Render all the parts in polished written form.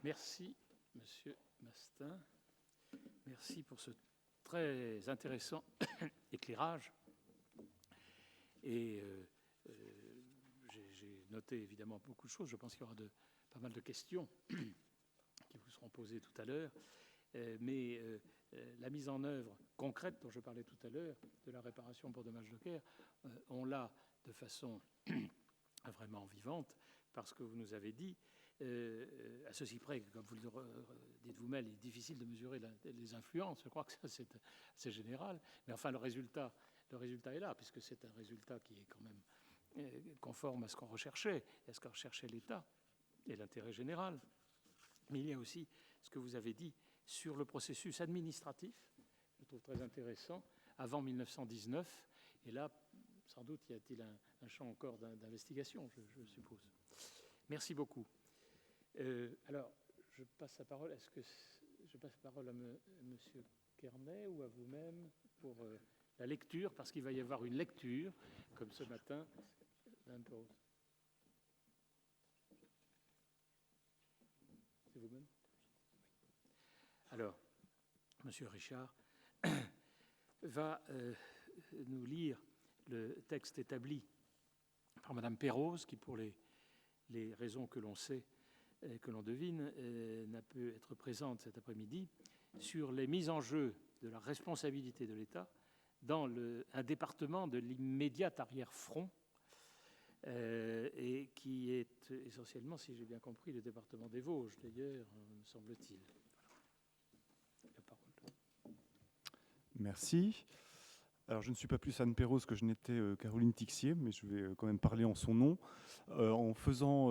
Merci, Monsieur Mastin. Merci pour ce très intéressant éclairage. Et j'ai noté évidemment beaucoup de choses. Je pense qu'il y aura pas mal de questions qui vous seront posées tout à l'heure. Mais la mise en œuvre concrète dont je parlais tout à l'heure, de la réparation pour dommages de guerre, on l'a de façon vraiment vivante, parce que vous nous avez dit, à ceci près, comme vous le dites vous-même, il est difficile de mesurer les influences. Je crois que ça, c'est général. Mais enfin, le résultat est là, puisque c'est un résultat qui est quand même conforme à ce qu'on recherchait, à ce qu'en recherchait l'État et l'intérêt général. Mais il y a aussi ce que vous avez dit sur le processus administratif, je trouve très intéressant, avant 1919. Et là, sans doute, y a-t-il un champ encore d'investigation, je suppose. Merci beaucoup. Alors, je passe la parole. Est-ce que je passe la parole à Monsieur Kernet ou à vous-même pour la lecture, parce qu'il va y avoir une lecture, comme ce matin, d'un peu. C'est vous-même? Alors, Monsieur Richard va nous lire le texte établi par Madame Perrose, qui, pour les raisons que l'on sait, que l'on devine, n'a pu être présente cet après-midi, sur les mises en jeu de la responsabilité de l'État dans un département de l'immédiat arrière-front, et qui est essentiellement, si j'ai bien compris, le département des Vosges, d'ailleurs, me semble-t-il. La parole. Merci. Alors, je ne suis pas plus Anne Perrose que je n'étais Caroline Tixier, mais je vais quand même parler en son nom. En faisant...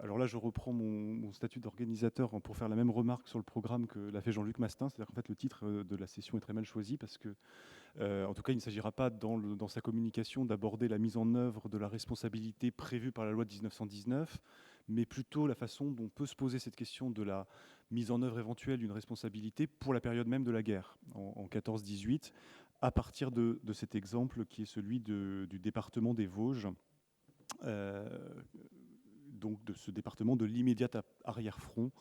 alors là, je reprends mon statut d'organisateur pour faire la même remarque sur le programme que l'a fait Jean-Luc Mastin. C'est-à-dire qu'en fait, le titre de la session est très mal choisi parce que, en tout cas, il ne s'agira pas dans sa communication d'aborder la mise en œuvre de la responsabilité prévue par la loi de 1919, mais plutôt la façon dont peut se poser cette question de la mise en œuvre éventuelle d'une responsabilité pour la période même de la guerre, en 14-18, à partir de cet exemple qui est celui du département des Vosges, donc de ce département de l'immédiat arrière-front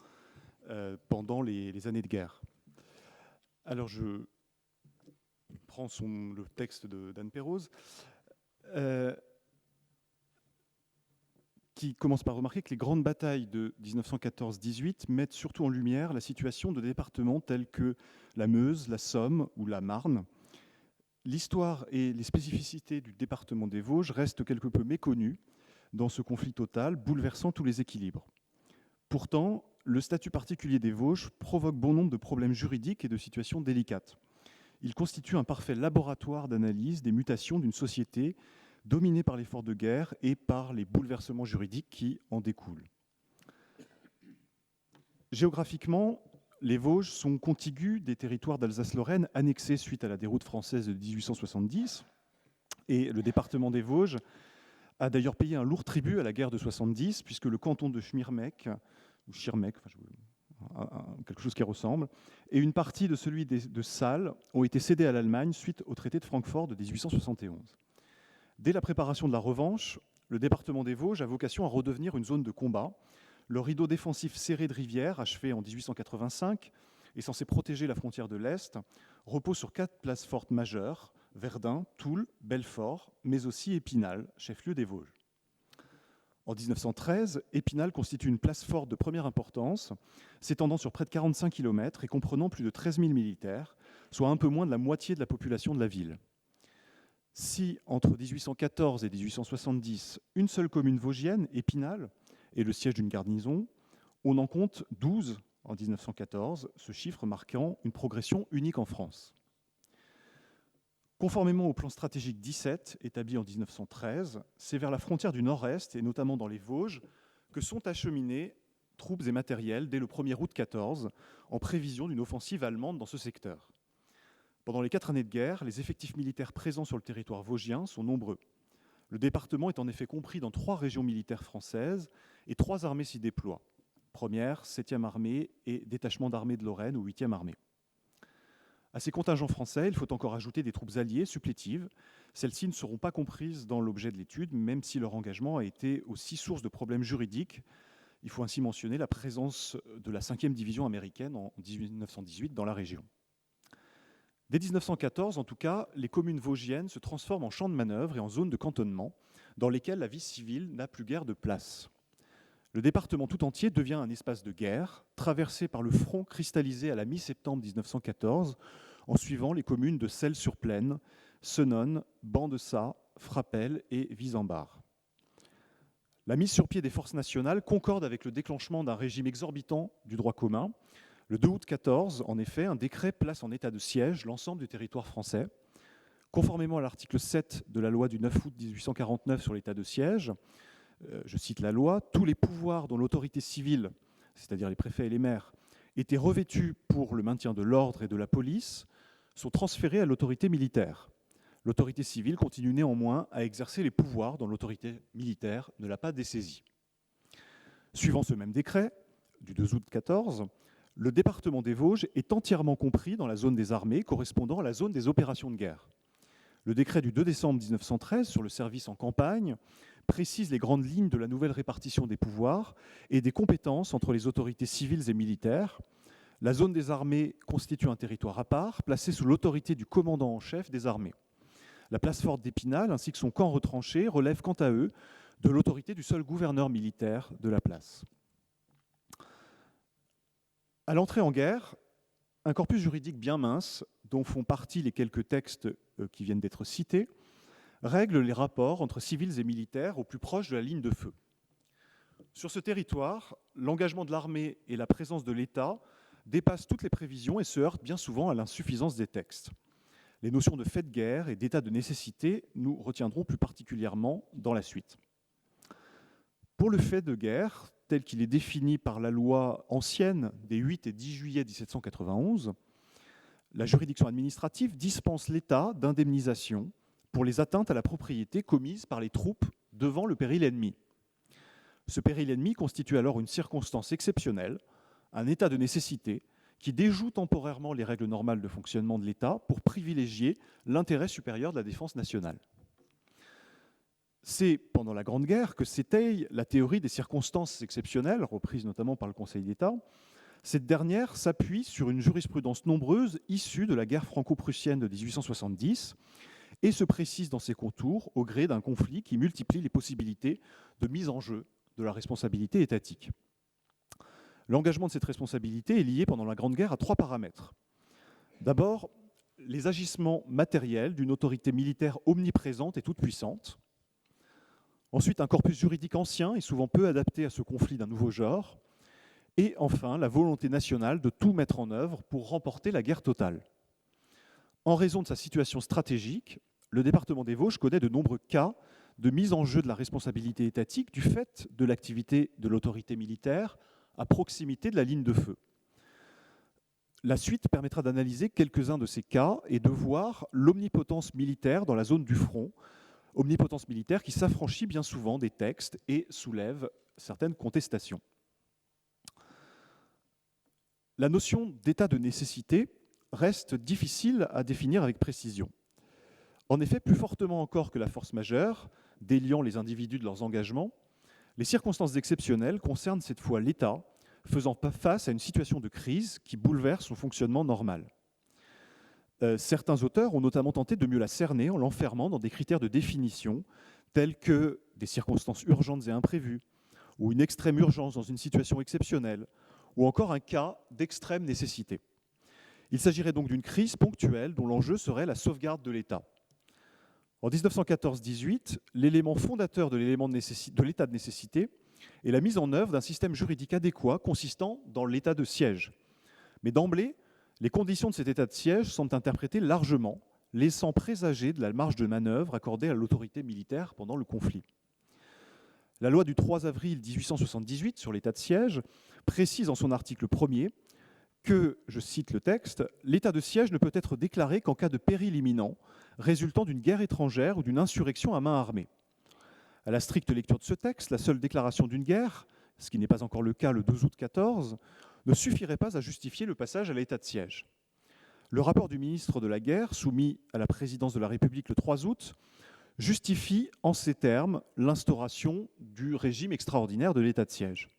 pendant les années de guerre. Alors je prends le texte d'Anne Perrose, qui commence par remarquer que les grandes batailles de 1914-18 mettent surtout en lumière la situation de départements tels que la Meuse, la Somme ou la Marne. L'histoire et les spécificités du département des Vosges restent quelque peu méconnues dans ce conflit total, bouleversant tous les équilibres. Pourtant, le statut particulier des Vosges provoque bon nombre de problèmes juridiques et de situations délicates. Il constitue un parfait laboratoire d'analyse des mutations d'une société dominée par l'effort de guerre et par les bouleversements juridiques qui en découlent. Géographiquement, les Vosges sont contigus des territoires d'Alsace-Lorraine annexés suite à la déroute française de 1870. Et le département des Vosges a d'ailleurs payé un lourd tribut à la guerre de 70, puisque le canton de Schirmeck, quelque chose qui ressemble, et une partie de celui de Salles ont été cédés à l'Allemagne suite au traité de Francfort de 1871. Dès la préparation de la revanche, le département des Vosges a vocation à redevenir une zone de combat. Le rideau défensif serré de rivière, achevé en 1885 et censé protéger la frontière de l'Est, repose sur 4 places fortes majeures, Verdun, Toul, Belfort, mais aussi Épinal, chef-lieu des Vosges. En 1913, Épinal constitue une place forte de première importance, s'étendant sur près de 45 km et comprenant plus de 13 000 militaires, soit un peu moins de la moitié de la population de la ville. Si, entre 1814 et 1870, une seule commune vosgienne, Épinal, est le siège d'une garnison, on en compte 12 en 1914, ce chiffre marquant une progression unique en France. Conformément au plan stratégique 17, établi en 1913, c'est vers la frontière du nord-est, et notamment dans les Vosges, que sont acheminés troupes et matériels dès le 1er août 14, en prévision d'une offensive allemande dans ce secteur. Pendant les 4 années de guerre, les effectifs militaires présents sur le territoire vosgien sont nombreux. Le département est en effet compris dans 3 régions militaires françaises et 3 armées s'y déploient. 1e, 7e armée et détachement d'armée de Lorraine ou 8e armée. À ces contingents français, il faut encore ajouter des troupes alliées supplétives. Celles-ci ne seront pas comprises dans l'objet de l'étude, même si leur engagement a été aussi source de problèmes juridiques Il faut ainsi mentionner la présence de la 5e division américaine en 1918 dans la région. Dès 1914, en tout cas, les communes vosgiennes se transforment en champs de manœuvre et en zones de cantonnement dans lesquelles la vie civile n'a plus guère de place. Le département tout entier devient un espace de guerre, traversé par le front cristallisé à la mi-septembre 1914, en suivant les communes de Celles-sur-Plaine, Senones, Ban-de-Sat, Frappel et Wissembar. La mise sur pied des forces nationales concorde avec le déclenchement d'un régime exorbitant du droit commun. Le 2 août 14, en effet, un décret place en état de siège l'ensemble du territoire français. Conformément à l'article 7 de la loi du 9 août 1849 sur l'état de siège, je cite la loi, « Tous les pouvoirs dont l'autorité civile, c'est-à-dire les préfets et les maires, étaient revêtus pour le maintien de l'ordre et de la police, sont transférés à l'autorité militaire. L'autorité civile continue néanmoins à exercer les pouvoirs dont l'autorité militaire ne l'a pas dessaisie. » Suivant ce même décret, du 2 août 14, le département des Vosges est entièrement compris dans la zone des armées correspondant à la zone des opérations de guerre. Le décret du 2 décembre 1913 sur le service en campagne précise les grandes lignes de la nouvelle répartition des pouvoirs et des compétences entre les autorités civiles et militaires. La zone des armées constitue un territoire à part, placé sous l'autorité du commandant en chef des armées. La place forte d'Épinal ainsi que son camp retranché relèvent quant à eux de l'autorité du seul gouverneur militaire de la place. À l'entrée en guerre, un corpus juridique bien mince, dont font partie les quelques textes qui viennent d'être cités, règle les rapports entre civils et militaires au plus proche de la ligne de feu. Sur ce territoire, l'engagement de l'armée et la présence de l'État dépassent toutes les prévisions et se heurtent bien souvent à l'insuffisance des textes. Les notions de fait de guerre et d'état de nécessité nous retiendront plus particulièrement dans la suite. Pour le fait de guerre, tel qu'il est défini par la loi ancienne des 8 et 10 juillet 1791, la juridiction administrative dispense l'État d'indemnisation pour les atteintes à la propriété commises par les troupes devant le péril ennemi. Ce péril ennemi constitue alors une circonstance exceptionnelle, un état de nécessité qui déjoue temporairement les règles normales de fonctionnement de l'État pour privilégier l'intérêt supérieur de la défense nationale. C'est pendant la Grande Guerre que s'étaye la théorie des circonstances exceptionnelles, reprise notamment par le Conseil d'État. Cette dernière s'appuie sur une jurisprudence nombreuse issue de la guerre franco-prussienne de 1870 et se précise dans ses contours au gré d'un conflit qui multiplie les possibilités de mise en jeu de la responsabilité étatique. L'engagement de cette responsabilité est lié pendant la Grande Guerre à 3 paramètres. D'abord, les agissements matériels d'une autorité militaire omniprésente et toute puissante. Ensuite, un corpus juridique ancien et souvent peu adapté à ce conflit d'un nouveau genre. Et enfin, la volonté nationale de tout mettre en œuvre pour remporter la guerre totale. En raison de sa situation stratégique, le département des Vosges connaît de nombreux cas de mise en jeu de la responsabilité étatique du fait de l'activité de l'autorité militaire à proximité de la ligne de feu. La suite permettra d'analyser quelques-uns de ces cas et de voir l'omnipotence militaire dans la zone du front, omnipotence militaire qui s'affranchit bien souvent des textes et soulève certaines contestations. La notion d'état de nécessité reste difficile à définir avec précision. En effet, plus fortement encore que la force majeure, déliant les individus de leurs engagements, les circonstances exceptionnelles concernent cette fois l'État, faisant face à une situation de crise qui bouleverse son fonctionnement normal. Certains auteurs ont notamment tenté de mieux la cerner en l'enfermant dans des critères de définition tels que des circonstances urgentes et imprévues, ou une extrême urgence dans une situation exceptionnelle, ou encore un cas d'extrême nécessité. Il s'agirait donc d'une crise ponctuelle dont l'enjeu serait la sauvegarde de l'État. En 1914-18, l'élément fondateur de l'état de nécessité est la mise en œuvre d'un système juridique adéquat consistant dans l'état de siège. Mais d'emblée, les conditions de cet état de siège sont interprétées largement, laissant présager de la marge de manœuvre accordée à l'autorité militaire pendant le conflit. La loi du 3 avril 1878 sur l'état de siège précise en son article 1er que, je cite le texte, « l'état de siège ne peut être déclaré qu'en cas de péril imminent, résultant d'une guerre étrangère ou d'une insurrection à main armée ». À la stricte lecture de ce texte, la seule déclaration d'une guerre, ce qui n'est pas encore le cas le 2 août 14, ne suffirait pas à justifier le passage à l'état de siège. Le rapport du ministre de la Guerre, soumis à la présidence de la République le 3 août, justifie en ces termes l'instauration du régime extraordinaire de l'état de siège.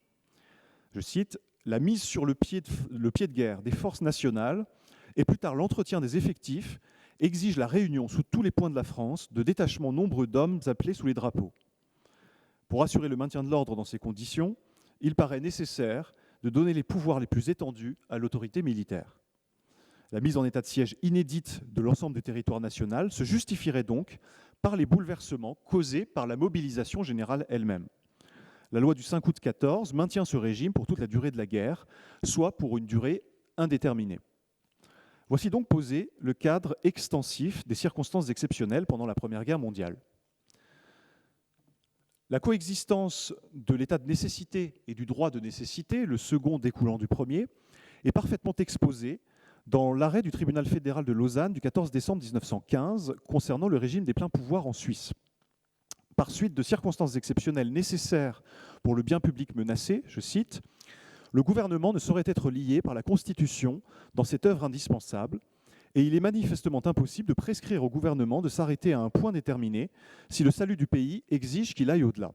je cite, « la mise sur le pied de guerre des forces nationales et plus tard l'entretien des effectifs exige la réunion sous tous les points de la France de détachements nombreux d'hommes appelés sous les drapeaux. Pour assurer le maintien de l'ordre dans ces conditions, il paraît nécessaire de donner les pouvoirs les plus étendus à l'autorité militaire. La mise en état de siège inédite de l'ensemble du territoire national se justifierait donc par les bouleversements causés par la mobilisation générale elle-même. La loi du 5 août 14 maintient ce régime pour toute la durée de la guerre, soit pour une durée indéterminée. Voici donc posé le cadre extensif des circonstances exceptionnelles pendant la Première Guerre mondiale. La coexistence de l'état de nécessité et du droit de nécessité, le second découlant du premier, est parfaitement exposée dans l'arrêt du tribunal fédéral de Lausanne du 14 décembre 1915 concernant le régime des pleins pouvoirs en Suisse. Par suite de circonstances exceptionnelles nécessaires pour le bien public menacé, je cite, « le gouvernement ne saurait être lié par la Constitution dans cette œuvre indispensable, et il est manifestement impossible de prescrire au gouvernement de s'arrêter à un point déterminé si le salut du pays exige qu'il aille au-delà.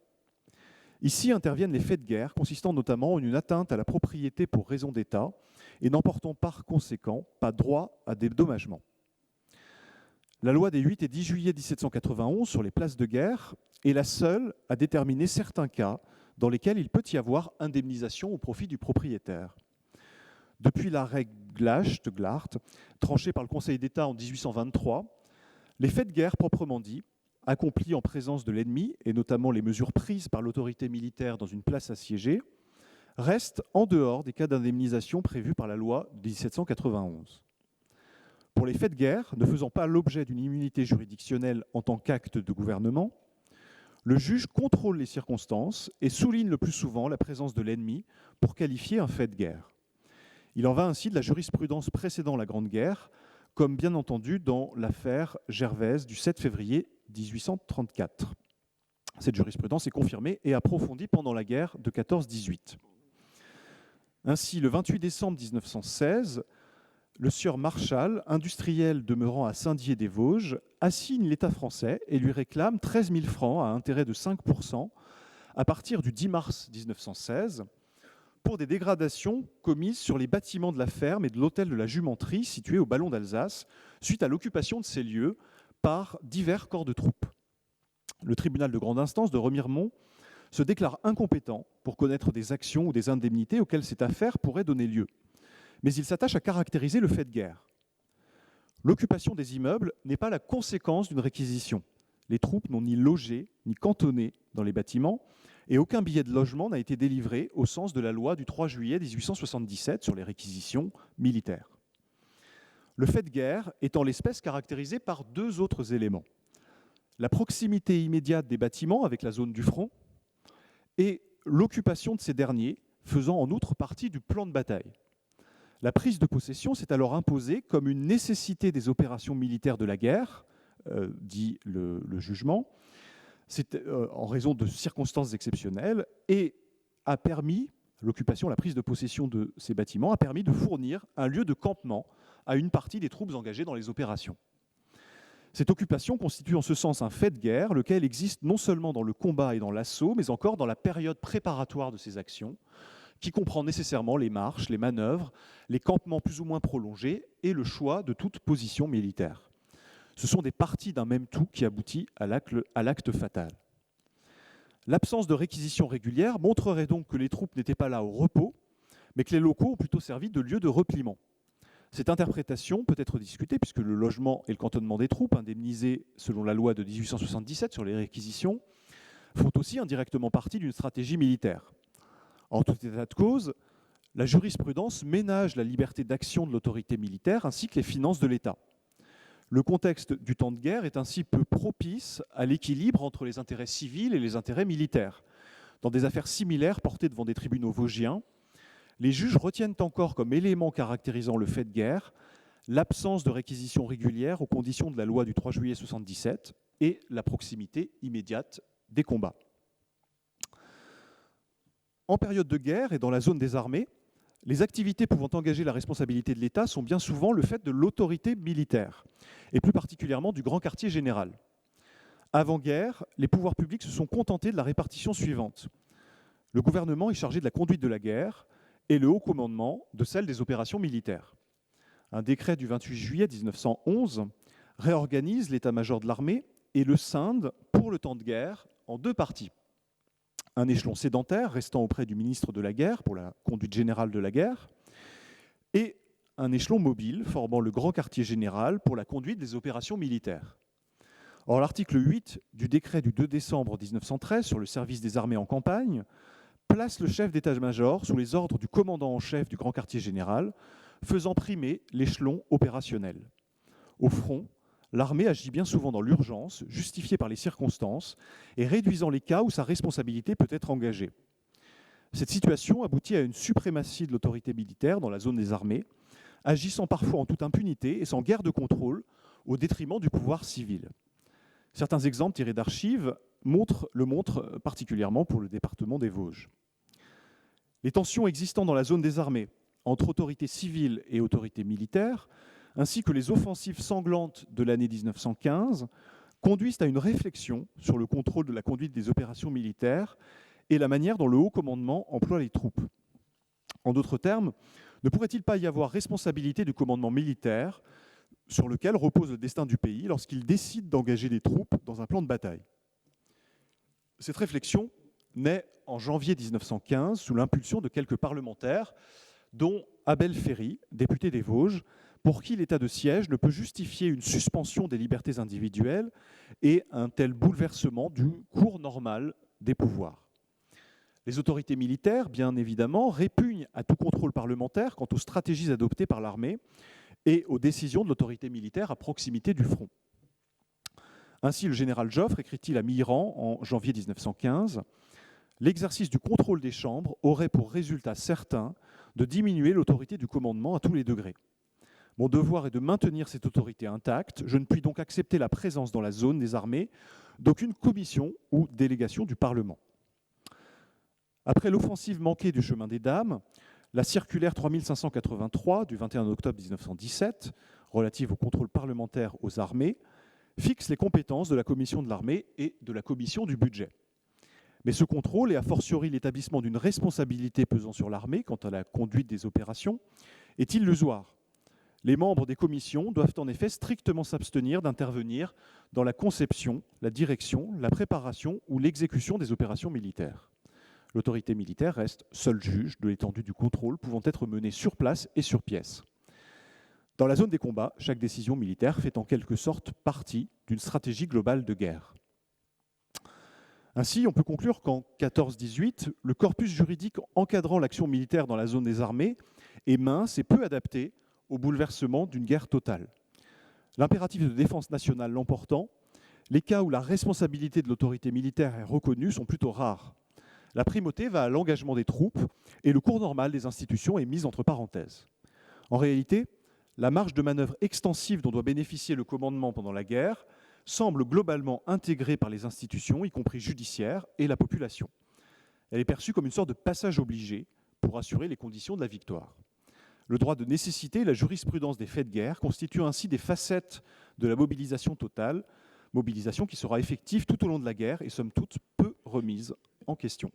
Ici interviennent les faits de guerre, consistant notamment en une atteinte à la propriété pour raison d'État, et n'emportant par conséquent pas droit à dédommagement. » La loi des 8 et 10 juillet 1791 sur les places de guerre est la seule à déterminer certains cas dans lesquels il peut y avoir indemnisation au profit du propriétaire. Depuis l'arrêt Glasch de Glaart, tranché par le Conseil d'État en 1823, les faits de guerre proprement dits, accomplis en présence de l'ennemi, et notamment les mesures prises par l'autorité militaire dans une place assiégée, restent en dehors des cas d'indemnisation prévus par la loi de 1791. Pour les faits de guerre, ne faisant pas l'objet d'une immunité juridictionnelle en tant qu'acte de gouvernement, le juge contrôle les circonstances et souligne le plus souvent la présence de l'ennemi pour qualifier un fait de guerre. Il en va ainsi de la jurisprudence précédant la Grande Guerre, comme bien entendu dans l'affaire Gervaise du 7 février 1834. Cette jurisprudence est confirmée et approfondie pendant la guerre de 14-18. Ainsi, le 28 décembre 1916, le sieur Marchal, industriel demeurant à Saint-Dié-des-Vosges, assigne l'État français et lui réclame 13 000 francs à intérêt de 5% à partir du 10 mars 1916 pour des dégradations commises sur les bâtiments de la ferme et de l'hôtel de la Jumenterie situé au Ballon d'Alsace suite à l'occupation de ces lieux par divers corps de troupes. Le tribunal de grande instance de Remiremont se déclare incompétent pour connaître des actions ou des indemnités auxquelles cette affaire pourrait donner lieu. Mais il s'attache à caractériser le fait de guerre. L'occupation des immeubles n'est pas la conséquence d'une réquisition. Les troupes n'ont ni logé, ni cantonné dans les bâtiments, et aucun billet de logement n'a été délivré au sens de la loi du 3 juillet 1877 sur les réquisitions militaires. Le fait de guerre est en l'espèce caractérisé par deux autres éléments. La proximité immédiate des bâtiments avec la zone du front et l'occupation de ces derniers faisant en outre partie du plan de bataille. La prise de possession s'est alors imposée comme une nécessité des opérations militaires de la guerre, dit le jugement, en raison de circonstances exceptionnelles, et a permis, l'occupation, la prise de possession de ces bâtiments, a permis de fournir un lieu de campement à une partie des troupes engagées dans les opérations. Cette occupation constitue en ce sens un fait de guerre, lequel existe non seulement dans le combat et dans l'assaut, mais encore dans la période préparatoire de ces actions, qui comprend nécessairement les marches, les manœuvres, les campements plus ou moins prolongés et le choix de toute position militaire. Ce sont des parties d'un même tout qui aboutit à l'acte fatal. L'absence de réquisition régulière montrerait donc que les troupes n'étaient pas là au repos, mais que les locaux ont plutôt servi de lieu de repliement. Cette interprétation peut être discutée puisque le logement et le cantonnement des troupes, indemnisés selon la loi de 1877 sur les réquisitions, font aussi indirectement partie d'une stratégie militaire. En tout état de cause, la jurisprudence ménage la liberté d'action de l'autorité militaire ainsi que les finances de l'État. Le contexte du temps de guerre est ainsi peu propice à l'équilibre entre les intérêts civils et les intérêts militaires. Dans des affaires similaires portées devant des tribunaux vosgiens, les juges retiennent encore comme élément caractérisant le fait de guerre l'absence de réquisition régulière aux conditions de la loi du 3 juillet 1977 et la proximité immédiate des combats. En période de guerre et dans la zone des armées, les activités pouvant engager la responsabilité de l'État sont bien souvent le fait de l'autorité militaire, et plus particulièrement du grand quartier général. Avant-guerre, les pouvoirs publics se sont contentés de la répartition suivante. Le gouvernement est chargé de la conduite de la guerre et le haut commandement de celle des opérations militaires. Un décret du 28 juillet 1911 réorganise l'état-major de l'armée et le scinde pour le temps de guerre en deux parties. Un échelon sédentaire restant auprès du ministre de la guerre pour la conduite générale de la guerre et un échelon mobile formant le grand quartier général pour la conduite des opérations militaires. Or, l'article 8 du décret du 2 décembre 1913 sur le service des armées en campagne place le chef d'état-major sous les ordres du commandant en chef du grand quartier général, faisant primer l'échelon opérationnel. Au front, l'armée agit bien souvent dans l'urgence, justifiée par les circonstances, et réduisant les cas où sa responsabilité peut être engagée. Cette situation aboutit à une suprématie de l'autorité militaire dans la zone des armées, agissant parfois en toute impunité et sans guère de contrôle, au détriment du pouvoir civil. Certains exemples tirés d'archives le montrent particulièrement pour le département des Vosges. Les tensions existant dans la zone des armées, entre autorités civiles et autorités militaires, ainsi que les offensives sanglantes de l'année 1915, conduisent à une réflexion sur le contrôle de la conduite des opérations militaires et la manière dont le haut commandement emploie les troupes. En d'autres termes, ne pourrait-il pas y avoir responsabilité du commandement militaire sur lequel repose le destin du pays lorsqu'il décide d'engager des troupes dans un plan de bataille? Cette réflexion naît en janvier 1915 sous l'impulsion de quelques parlementaires, dont Abel Ferry, député des Vosges, pour qui l'état de siège ne peut justifier une suspension des libertés individuelles et un tel bouleversement du cours normal des pouvoirs. Les autorités militaires, bien évidemment, répugnent à tout contrôle parlementaire quant aux stratégies adoptées par l'armée et aux décisions de l'autorité militaire à proximité du front. Ainsi, le général Joffre écrit-il à Mirand en janvier 1915 « L'exercice du contrôle des chambres aurait pour résultat certain de diminuer l'autorité du commandement à tous les degrés. Mon devoir est de maintenir cette autorité intacte. Je ne puis donc accepter la présence dans la zone des armées d'aucune commission ou délégation du Parlement. » Après l'offensive manquée du chemin des Dames, la circulaire 3583 du 21 octobre 1917, relative au contrôle parlementaire aux armées, fixe les compétences de la commission de l'armée et de la commission du budget. Mais ce contrôle, et a fortiori l'établissement d'une responsabilité pesant sur l'armée quant à la conduite des opérations, est illusoire. Les membres des commissions doivent en effet strictement s'abstenir d'intervenir dans la conception, la direction, la préparation ou l'exécution des opérations militaires. L'autorité militaire reste seul juge de l'étendue du contrôle pouvant être mené sur place et sur pièce. Dans la zone des combats, chaque décision militaire fait en quelque sorte partie d'une stratégie globale de guerre. Ainsi, on peut conclure qu'en 14-18, le corpus juridique encadrant l'action militaire dans la zone des armées est mince et peu adapté au bouleversement d'une guerre totale. L'impératif de défense nationale l'emportant, les cas où la responsabilité de l'autorité militaire est reconnue sont plutôt rares. La primauté va à l'engagement des troupes et le cours normal des institutions est mis entre parenthèses. En réalité, la marge de manœuvre extensive dont doit bénéficier le commandement pendant la guerre semble globalement intégrée par les institutions, y compris judiciaires, et la population. Elle est perçue comme une sorte de passage obligé pour assurer les conditions de la victoire. Le droit de nécessité et la jurisprudence des faits de guerre constituent ainsi des facettes de la mobilisation totale, mobilisation qui sera effective tout au long de la guerre et somme toute peu remise en question.